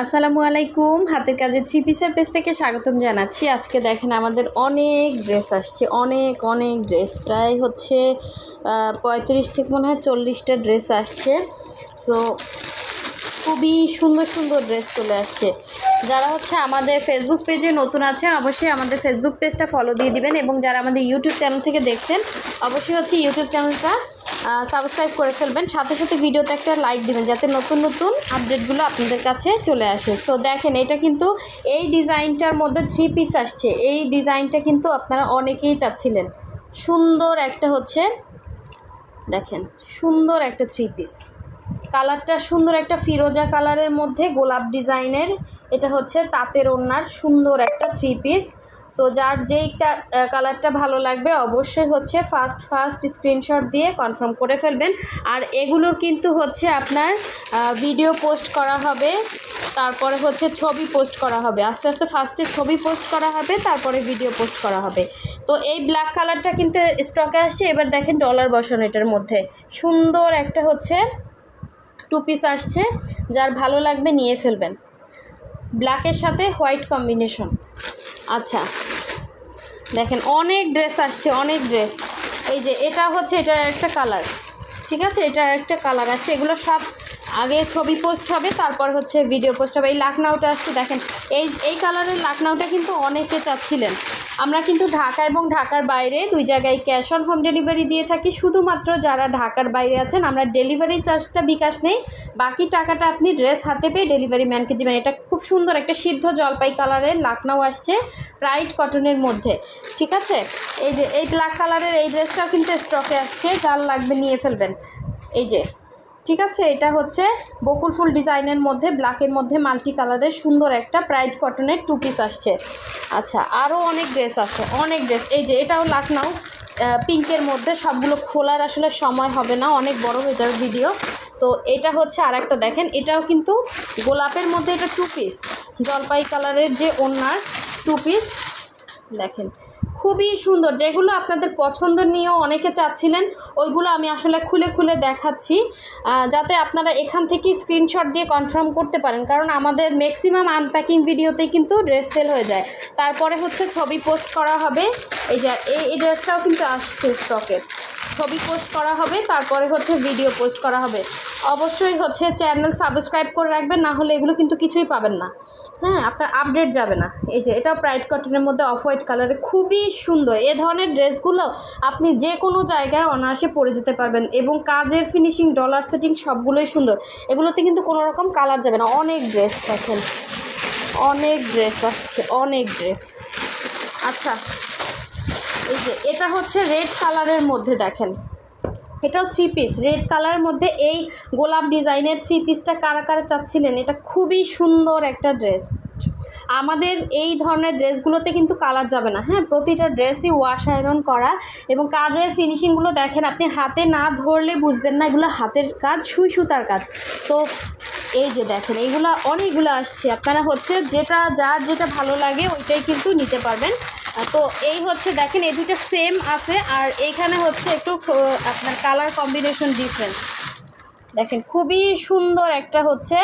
আসসালামু আলাইকুম। হাতের কাজে থ্রি পিসের পেজ থেকে স্বাগতম জানাচ্ছি। আজকে দেখেন আমাদের অনেক ড্রেস আসছে, অনেক ড্রেস, প্রায় হচ্ছে 35 থেকে মনে হয় 40টা ড্রেস আসছে। সো খুবই সুন্দর সুন্দর ড্রেস চলে আসছে। যারা হচ্ছে আমাদের ফেসবুক পেজে নতুন আছেন অবশ্যই আমাদের ফেসবুক পেজটা ফলো দিয়ে দিবেন, এবং যারা আমাদের ইউটিউব চ্যানেল থেকে দেখছেন অবশ্যই হচ্ছে ইউটিউব চ্যানেলটা সাবস্ক্রাইব করে ফেলবেন, সাথে সাথে ভিডিওতে একটা লাইক দিবেন যাতে নতুন নতুন আপডেটগুলো আপনাদের কাছে চলে আসে। সো দেখেন এটা কিন্তু এই ডিজাইনটার মধ্যে থ্রি পিস আসছে। এই ডিজাইনটা কিন্তু আপনারা অনেকেই চাচ্ছিলেন। সুন্দর একটা হচ্ছে দেখেন, সুন্দর একটা থ্রি পিস, কালারটা সুন্দর একটা ফিরোজা কালারের মধ্যে গোলাপ ডিজাইনের। এটা হচ্ছে তাঁতের ওড়নার সুন্দর একটা থ্রি পিস। সো যার যেই কালারটা ভালো লাগবে অবশ্যই হচ্ছে ফার্স্ট স্ক্রিনশট দিয়ে কনফার্ম করে ফেলবেন। আর এগুলোর কিন্তু হচ্ছে আপনার ভিডিও পোস্ট করা হবে, তারপরে হচ্ছে ছবি পোস্ট করা হবে, আস্তে আস্তে ফার্স্টে ছবি পোস্ট করা হবে, তারপরে ভিডিও পোস্ট করা হবে। তো এই ব্ল্যাক কালারটা কিন্তু স্টকে আসছে। এবার দেখেন ডলার বসানো, এটার মধ্যে সুন্দর একটা হচ্ছে টু পিস আসছে, যার ভালো লাগবে নিয়ে ফেলবেন। ব্ল্যাকের সাথে হোয়াইট কম্বিনেশন। আচ্ছা দেখেন অনেক ড্রেস আসছে, অনেক ড্রেস। এই যে এটা হচ্ছে এটার একটা কালার, ঠিক আছে, এটার একটা কালার আসছে। এগুলো সব আগে ছবি পোস্ট হবে, তারপর হচ্ছে ভিডিও পোস্ট হবে। এই লাকনাউটা আসছে দেখেন, এই কালারের লাকনাউটা কিন্তু অনেকে চাচ্ছিলেন। আমরা কিন্তু ঢাকা এবং ঢাকার বাইরে দুই জায়গায় ক্যাশ অন হোম ডেলিভারি দিয়ে থাকি। শুধুমাত্র যারা ঢাকার বাইরে আছেন আমরা ডেলিভারি চার্জটা বিকাশ নেই, বাকি টাকাটা আপনি ড্রেস হাতে পেয়ে ডেলিভারি ম্যানকে দেবেন। এটা খুব সুন্দর একটা সিদ্ধ জলপাই কালারের লাকনাউ আসছে ব্রাইট কটনের মধ্যে, ঠিক আছে। এই যে এই ব্ল্যাক কালারের এই ড্রেসটাও কিন্তু স্টকে আসছে, যার লাগবে নিয়ে ফেলবেন। এই যে ঠিক আছে, এটা হচ্ছে বকুল ফুল ডিজাইনের মধ্যে ব্ল্যাকের মধ্যে মাল্টি কালারের সুন্দর একটা ব্রাইট কটনের টু পিস আসছে। আচ্ছা আরও অনেক ড্রেস আছে, অনেক ড্রেস। এই যে এটাও লাকনাউ পিঙ্কের মধ্যে, সবগুলো খোলার আসলে সময় হবে না, অনেক বড় হয়ে যাবে ভিডিও। তো এটা হচ্ছে আর একটা দেখেন, এটাও কিন্তু গোলাপের মধ্যে, এটা টু পিস জলপাই কালারের যে ওড়নার টু পিস দেখেন, খুবই সুন্দর। যেগুলো আপনাদের পছন্দ নিয়েও অনেকে চাচ্ছিলেন ওইগুলো আমি আসলে খুলে খুলে দেখাচ্ছি, যাতে আপনারা এখান থেকে স্ক্রিনশট দিয়ে কনফার্ম করতে পারেন। কারণ আমাদের ম্যাক্সিমাম আনপ্যাকিং ভিডিওতেই কিন্তু ড্রেস সেল হয়ে যায়, তারপরে হচ্ছে ছবি পোস্ট করা হবে। এই যে এই ড্রেসটাও কিন্তু আসছে স্টকে, ছবি পোস্ট করা হবে, তারপরে হচ্ছে ভিডিও পোস্ট করা হবে। অবশ্যই হচ্ছে চ্যানেল সাবস্ক্রাইব করে রাখবেন, না হলে এগুলো কিন্তু কিছুই পাবেন না, হ্যাঁ, আপনার আপডেট যাবে না। এই যে এটাও ব্রাইট কটনের মধ্যে অফ হোয়াইট কালারে, খুবই সুন্দর। এ ধরনের ড্রেসগুলো আপনি যে কোনো জায়গায় অনায়াসে পরে যেতে পারবেন, এবং কাজের ফিনিশিং, ডলার সেটিং সবগুলোই সুন্দর। এগুলোতে কিন্তু কোনো রকম কালার যাবে না। অনেক ড্রেস দেখেন, অনেক ড্রেস আসছে, অনেক ড্রেস। আচ্ছা এই যে এটা হচ্ছে রেড কালারের মধ্যে দেখেন, এটাও থ্রি পিস রেড কালারের মধ্যে। এই গোলাপ ডিজাইনের থ্রি পিসটা কারা কারা চাচ্ছিলেন, এটা খুবই সুন্দর একটা ড্রেস। আমাদের এই ধরনের ড্রেসগুলোতে কিন্তু কালার যাবে না, হ্যাঁ, প্রতিটা ড্রেসই ওয়াশ আয়রন করা, এবং কাজের ফিনিশিংগুলো দেখেন, আপনি হাতে না ধরলে বুঝবেন না এগুলো হাতের কাজ, সুই সুতার কাজ। তো এই যে দেখেন এইগুলো অনেকগুলো আসছে, আপনারা হচ্ছে যার যেটা ভালো লাগে ওইটাই কিন্তু নিতে পারবেন। তো এই হচ্ছে দেখেন এই দুইটা সেম আছে, আর এইখানে হচ্ছে একটু আপনার কালার কম্বিনেশন ডিফারেন্স দেখেন, খুবই সুন্দর একটা হচ্ছে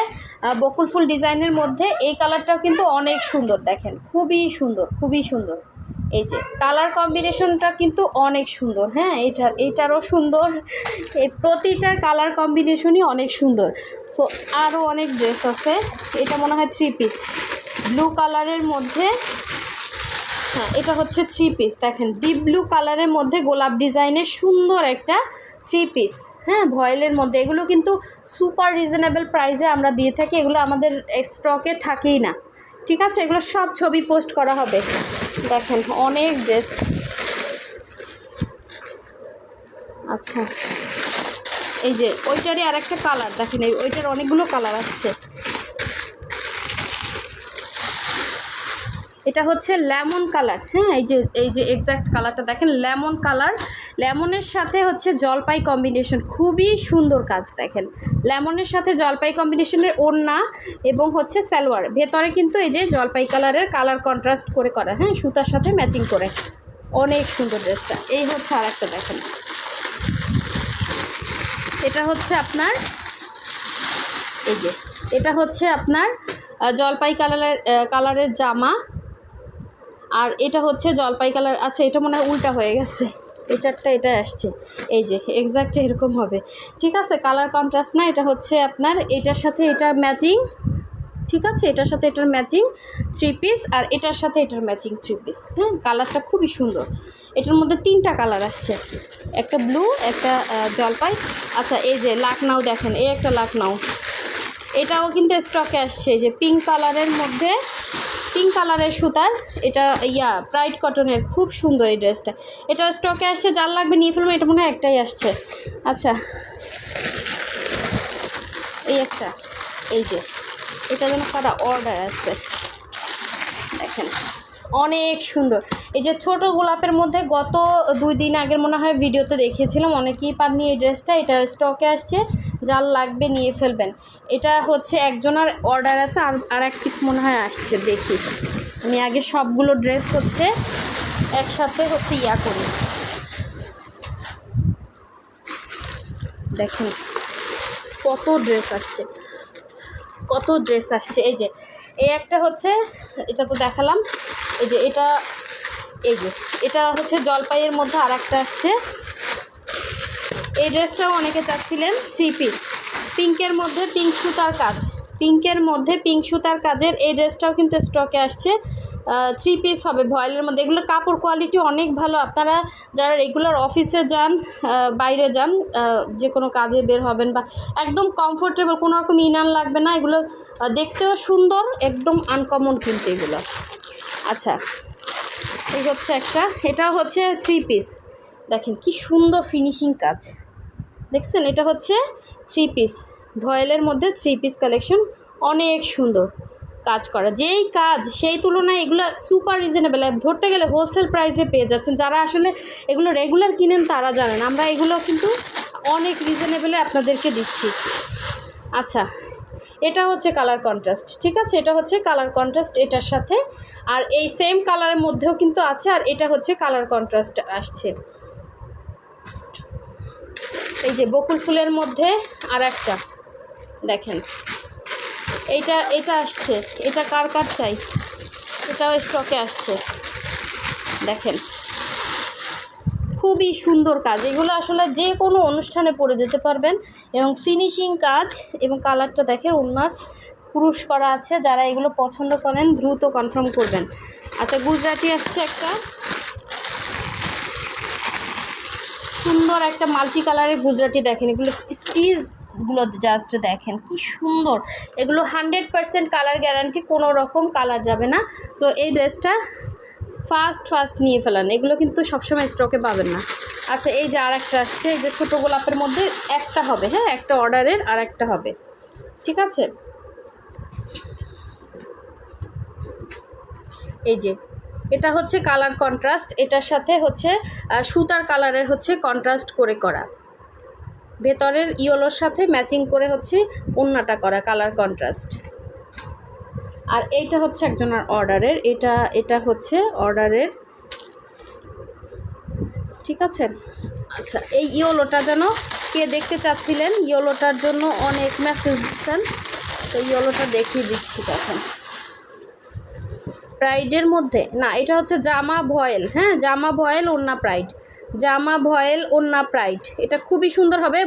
বকুল ফুল ডিজাইনের মধ্যে। এই কালারটাও কিন্তু অনেক সুন্দর দেখেন, খুবই সুন্দর, খুবই সুন্দর। এই যে কালার কম্বিনেশনটা কিন্তু অনেক সুন্দর, হ্যাঁ, এইটারও সুন্দর, এই প্রতিটার কালার কম্বিনেশনই অনেক সুন্দর। সো আরও অনেক ড্রেস আছে। এটা মনে হয় থ্রি পিস ব্লু কালারের মধ্যে, হ্যাঁ এটা হচ্ছে থ্রি পিস দেখেন, ডিপ ব্লু কালারের মধ্যে গোলাপ ডিজাইনের সুন্দর একটা থ্রি পিস, হ্যাঁ, ভয়েলের মধ্যে। এগুলো কিন্তু সুপার রিজনেবল প্রাইসে আমরা দিয়ে থাকি, এগুলো আমাদের স্টকে থাকেই না, ঠিক আছে। এগুলো সব ছবি পোস্ট করা হবে। দেখেন অনেক ড্রেস। আচ্ছা এই যে ওইটারই আর একটা কালার দেখেন, ওইটার অনেকগুলো কালার আসছে। এটা হচ্ছে লেমন কালার, হ্যাঁ, এই যে এক্স্যাক্ট কালারটা দেখেন, লেমন কালার, লেমনের সাথে হচ্ছে জলপাই কম্বিনেশন, খুবই সুন্দর কাজ দেখেন। লেমনের সাথে জলপাই কম্বিনেশনের ওড়না এবং হচ্ছে সালোয়ার, ভেতরে কিন্তু এই যে জলপাই কালারের কালার কন্ট্রাস্ট করে করা, হ্যাঁ, সুতার সাথে ম্যাচিং করে, অনেক সুন্দর ড্রেসটা। এই হচ্ছে আর একটা দেখেন, এটা হচ্ছে আপনার এই যে এটা হচ্ছে আপনার জলপাই কালারের জামা, আর এটা হচ্ছে জলপাই কালার। আচ্ছা, এটা মনে হয় উল্টা হয়ে গেছে, এটা আসছে, এই যে এক্স্যাক্ট এরকম হবে। ঠিক আছে, কালার কন্ট্রাস্ট না, এটা হচ্ছে আপনার এটার সাথে এটার ম্যাচিং। ঠিক আছে, এটার সাথে এটার ম্যাচিং 3 পিস, আর এটার সাথে এটার ম্যাচিং 3 পিস। হ্যাঁ, কালারটা খুবই সুন্দর। এটার মধ্যে 3টা কালার আসছে, একটা ব্লু, একটা জলপাই। আচ্ছা, এই যে লাকনাও দেখেন, এই একটা লাকনাও, এটাও কিন্তু স্টকে আসছে। এই যে পিঙ্ক কালারের মধ্যে, পিঙ্ক কালারের সুতার, এটা প্রাইড কটনের, খুব সুন্দর এই ড্রেসটা। এটা স্টকে আসছে, যার লাগবে নিয়ে ফেলবেন। এটা মনে হয় একটাই আসছে। আচ্ছা, এই একটা, এই যে এটা যেন করা অর্ডার আছে, দেখেন অনেক সুন্দর। এই যে ছোট গোলাপের মধ্যে গত 2 দিন আগের মনে হয় ভিডিওতে দেখিয়েছিলাম, অনেকেই পাননি এই ড্রেসটা। এটা স্টকে আসছে, যার লাগবে নিয়ে ফেলবেন। এটা হচ্ছে একজনের অর্ডার আছে, আর এক পিস মনে হয় আসছে। দেখি আমি আগে সবগুলো ড্রেস হচ্ছে একসাথে হচ্ছে করি। দেখেন কত ড্রেস আসছে, কত ড্রেস আসছে। এই যে এই একটা হচ্ছে, এটা তো দেখালাম। এই যে এটা, এই যে এটা হচ্ছে জলপাইয়ের মধ্যে আর একটা আসছে। এই ড্রেসটাও অনেকে চাচ্ছিলেন, 3 পিস, পিঙ্কের মধ্যে পিঙ্ক সুতার কাজ, পিঙ্কের মধ্যে পিঙ্ক সুতার কাজের এই ড্রেসটাও কিন্তু স্টকে আসছে। 3 পিস হবে ভয়েলের মধ্যে। এগুলোর কাপড় কোয়ালিটি অনেক ভালো। আপনারা যারা রেগুলার অফিসে যান, বাইরে যান, যে কোনো কাজে বের হবেন, বা একদম কমফোর্টেবল, কোনো রকম ইনার লাগবে না। এগুলো দেখতেও সুন্দর, একদম আনকমন কিন্তু এগুলো। আচ্ছা, এই হচ্ছে একটা, এটা হচ্ছে 3 পিস। দেখেন কি সুন্দর ফিনিশিং কাজ, দেখছেন? এটা হচ্ছে 3 পিস, ভয়েলের মধ্যে 3 পিস কালেকশন, অনেক সুন্দর কাজ করা। যেই কাজ সেই তুলনায় এগুলো সুপার রিজনেবল, ধরতে গেলে হোলসেল প্রাইসে পেয়ে যাচ্ছেন। যারা আসলে এগুলো রেগুলার কিনেন তারা জানেন, আমরা এগুলো কিন্তু অনেক রিজনেবলে আপনাদেরকে দিচ্ছি। আচ্ছা, এটা হচ্ছে কালার কন্ট্রাস্ট। ঠিক আছে, এটা হচ্ছে কালার কন্ট্রাস্ট এটার সাথে, আর এই সেম কালারের মধ্যেও কিন্তু আছে, আর এটা হচ্ছে কালার কন্ট্রাস্ট আসছে। এই যে বকুল ফুলের মধ্যে আর একটা দেখেন, এটা আসছে। এটা কার চাই, এটাও স্টকে আসছে। দেখেন খুবই সুন্দর কাজ, এগুলো আসলে যে কোনো অনুষ্ঠানে পরে যেতে পারবেন, এবং ফিনিশিং কাজ, এবং কালারটা দেখেন, ওনার পুরুষ করা আছে। যারা এগুলো পছন্দ করেন দ্রুত কনফার্ম করবেন। আচ্ছা, গুজরাটি আসছে একটা সুন্দর, একটা মাল্টি কালারের গুজরাটি। দেখেন এগুলো স্টিচগুলো জাস্ট দেখেন কি সুন্দর। এগুলো 100% কালার গ্যারান্টি, কোনো রকম কালার যাবে না। সো এই ড্রেসটা ফার্স্ট নিয়ে ফেলান, এগুলো কিন্তু সবসময় স্টকে পাবেন না। আচ্ছা, এই যে আর একটা আসছে, এই যে ছোটো গোলাপের মধ্যে একটা হবে, হ্যাঁ একটা অর্ডারের আর একটা হবে। ঠিক আছে, এই যে এটা হচ্ছে কালার কন্ট্রাস্ট, এটার সাথে হচ্ছে সুতার কালারের হচ্ছে কন্ট্রাস্ট করে করা, ভেতরের ইয়েলোর সাথে ম্যাচিং করে হচ্ছে ওড়নাটা করা, কালার কন্ট্রাস্ট। আর এইটা হচ্ছে একজনের অর্ডারের, এটা হচ্ছে অর্ডারের। ঠিক আছে, আচ্ছা, এই ইয়েলোটা যেন কে দেখতে চাচ্ছিলেন, ইয়েলোটার জন্য অনেক মেসেজ দিচ্ছেন, তো ইয়েলোটা দেখিয়ে দিচ্ছি। তখন প্রাইডের মধ্যে না, এটা হচ্ছে জামা ভয়েল, হ্যাঁ জামা ভয়েল ওড়না প্রাইড, জামা ভয়েল ওড়না প্রাইড। এটা খুবই সুন্দর হবে।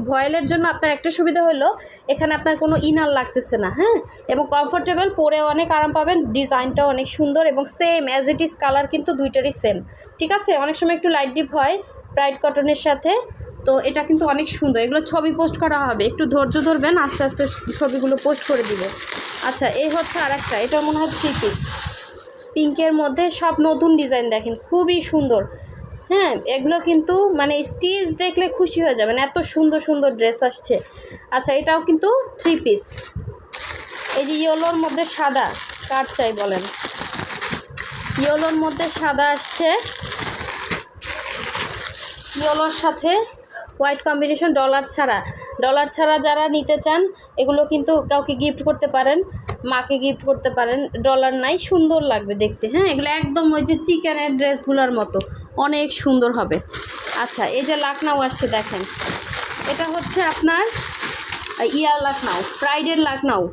ভয়েলের জন্য আপনার একটা সুবিধা হলো এখানে আপনার কোনো ইনার লাগতেছে না, হ্যাঁ, এবং কমফোর্টেবল, পরে অনেক আরাম পাবেন। ডিজাইনটাও অনেক সুন্দর, এবং same as it is colour কিন্তু দুইটারই সেম। ঠিক আছে, অনেক সময় একটু লাইট ডিপ হয় প্রাইড কটনের সাথে, তো এটা কিন্তু অনেক সুন্দর। এগুলো ছবি পোস্ট করা হবে, একটু ধৈর্য ধরবেন, আস্তে আস্তে ছবিগুলো পোস্ট করে দিব। আচ্ছা, এই হচ্ছে আর একটা, এটা মনে হয় 3 পিস, পিঙ্কের মধ্যে সব নতুন ডিজাইন, দেখেন খুবই সুন্দর। হ্যাঁ, এগুলো কিন্তু মানে স্টিচ দেখলে খুশি হয়ে যাবেন, এত সুন্দর সুন্দর ড্রেস আসছে। আচ্ছা, এটাও কিন্তু 3 পিস। এই যে ইয়েলোর মধ্যে সাদা, কার চাই বলেন? ইয়েলোর মধ্যে সাদা আসছে, ইয়েলোর সাথে হোয়াইট কম্বিনেশন, ডলার ছাড়া যারা নিতে চান এগুলো কিন্তু কাউকে গিফট করতে পারেন, মাকে গিফট করতে পারেন। ডলার নাই, সুন্দর লাগবে দেখতে। হ্যাঁ, এগুলো একদম ওই যে চিকেনের ড্রেসগুলোর মতো অনেক সুন্দর হবে। আচ্ছা, এই যে লাকনাও আসছে দেখেন, এটা হচ্ছে আপনার লাকনাও, প্রাইডের লাকনাও।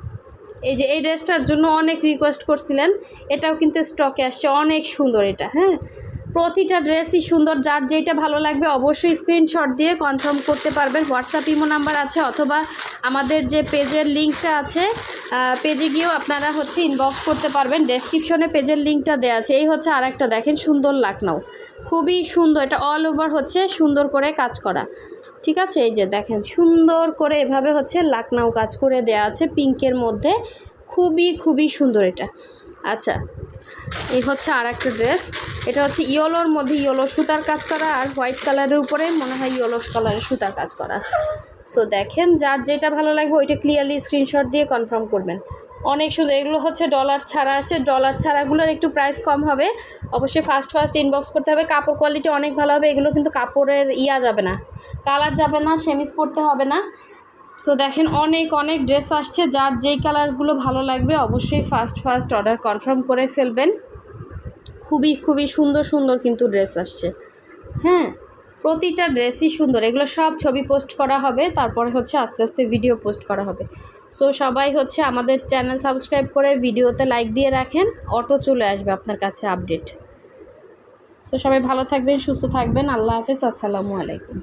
এই যে এই ড্রেসটার জন্য অনেক রিকোয়েস্ট করছিলেন, এটাও কিন্তু স্টকে আসছে, অনেক সুন্দর এটা। হ্যাঁ, প্রতিটা ড্রেসই সুন্দর, যার যেটা ভালো লাগবে অবশ্যই স্ক্রিনশট দিয়ে কনফার্ম করতে পারবেন। হোয়াটসঅ্যাপ ইমো নাম্বার আছে, অথবা আমাদের যে পেজের লিঙ্কটা আছে পেজে গিয়েও আপনারা হচ্ছে ইনবক্স করতে পারবেন। ডেসক্রিপশনে পেজের লিঙ্কটা দেওয়া আছে। এই হচ্ছে আরেকটা দেখেন, সুন্দর লাকনাও, খুবই সুন্দর। এটা অল ওভার হচ্ছে সুন্দর করে কাজ করা, ঠিক আছে। এই যে দেখেন সুন্দর করে এভাবে হচ্ছে লাকনাও কাজ করে দেওয়া আছে পিঙ্কের মধ্যে, খুবই খুবই সুন্দর এটা। আচ্ছা, এই হচ্ছে আর একটা ড্রেস, এটা হচ্ছে ইয়েলোর মধ্যে ইয়েলো সুতার কাজ করা, আর হোয়াইট কালারের উপরে মনে হয় ইয়েলো কালারের সুতার কাজ করা। সো দেখেন, যার যেটা ভালো লাগবে ওইটা ক্লিয়ারলি স্ক্রিনশট দিয়ে কনফার্ম করবেন। অনেক সুন্দর। এগুলো হচ্ছে ডলার ছাড়া আসছে, ডলার ছাড়াগুলোর একটু প্রাইস কম হবে, অবশ্যই ফার্স্ট ইনবক্স করতে হবে। কাপড় কোয়ালিটি অনেক ভালো হবে, এগুলো কিন্তু কাপড়ের যাবে না, কালার যাবে না, সেমিজ পরতে হবে না। সো দেখেন অনেক অনেক ড্রেস আসছে, যার যেই কালারগুলো ভালো লাগবে অবশ্যই ফার্স্ট অর্ডার কনফার্ম করে ফেলবেন। খুবই খুবই সুন্দর সুন্দর কিন্তু ড্রেস আসছে। হ্যাঁ, প্রতিটা ড্রেসই সুন্দর। এগুলো সব ছবি পোস্ট করা হবে, তারপরে হচ্ছে আস্তে আস্তে ভিডিও পোস্ট করা হবে। সো সবাই হচ্ছে আমাদের চ্যানেল সাবস্ক্রাইব করে ভিডিওতে লাইক দিয়ে রাখেন, অটো চলে আসবে আপনার কাছে আপডেট। সো সবাই ভালো থাকবেন, সুস্থ থাকবেন। আল্লাহ হাফেজ, আসসালামু আলাইকুম।